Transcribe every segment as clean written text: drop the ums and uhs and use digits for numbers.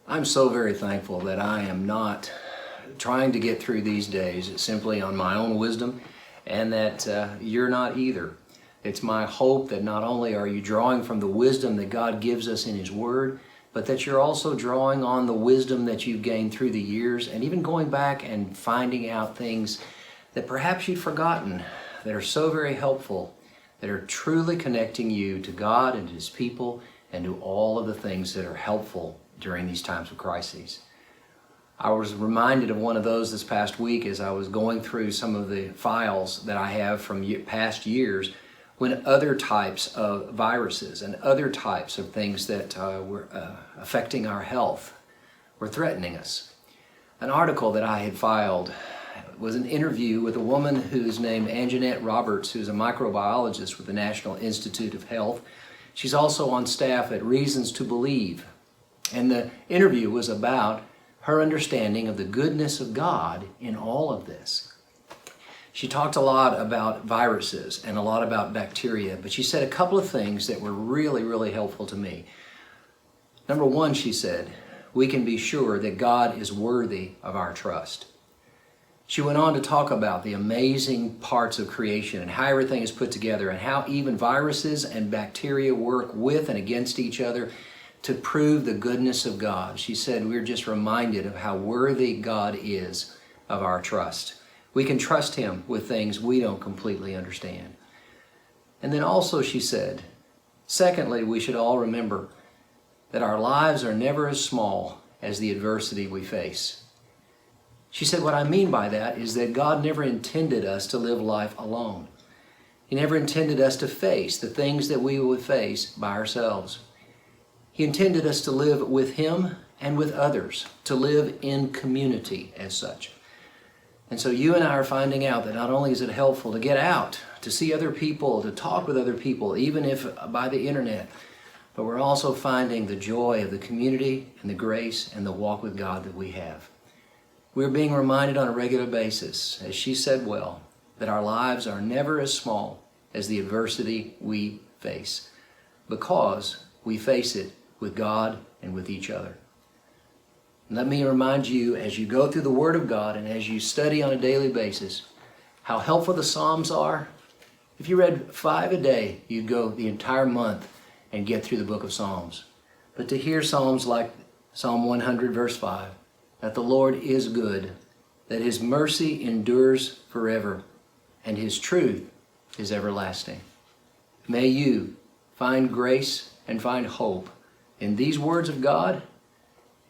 I'm so very thankful that I am not trying to get through these days simply on my own wisdom, and that you're not either. It's my hope that not only are you drawing from the wisdom that God gives us in His Word, but that you're also drawing on the wisdom that you've gained through the years, and even going back and finding out things that perhaps you'd forgotten that are so very helpful, that are truly connecting you to God and to His people and to all of the things that are helpful during these times of crises. I was reminded of one of those this past week as I was going through some of the files that I have from past years when other types of viruses and other types of things that were affecting our health were threatening us. An article that I had filed was an interview with a woman who's named Anjanette Roberts, who's a microbiologist with the National Institute of Health. She's also on staff at Reasons to Believe. And the interview was about her understanding of the goodness of God in all of this. She talked a lot about viruses and a lot about bacteria, but she said a couple of things that were really, really helpful to me. Number one, she said, we can be sure that God is worthy of our trust. She went on to talk about the amazing parts of creation and how everything is put together and how even viruses and bacteria work with and against each other to prove the goodness of God. She said we're just reminded of how worthy God is of our trust. We can trust Him with things we don't completely understand. And then also she said, secondly, we should all remember that our lives are never as small as the adversity we face. She said what I mean by that is that God never intended us to live life alone. He never intended us to face the things that we would face by ourselves. He intended us to live with Him and with others, to live in community as such. And so you and I are finding out that not only is it helpful to get out, to see other people, to talk with other people, even if by the internet, but we're also finding the joy of the community and the grace and the walk with God that we have. We're being reminded on a regular basis, as she said well, that our lives are never as small as the adversity we face, because we face it with God and with each other. Let me remind you, as you go through the Word of God and as you study on a daily basis, how helpful the Psalms are. If you read 5 a day, you'd go the entire month and get through the book of Psalms. But to hear Psalms like Psalm 100 verse 5, that the Lord is good, that His mercy endures forever, and His truth is everlasting. May you find grace and find hope in these words of God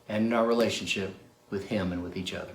and in our relationship with Him and with each other.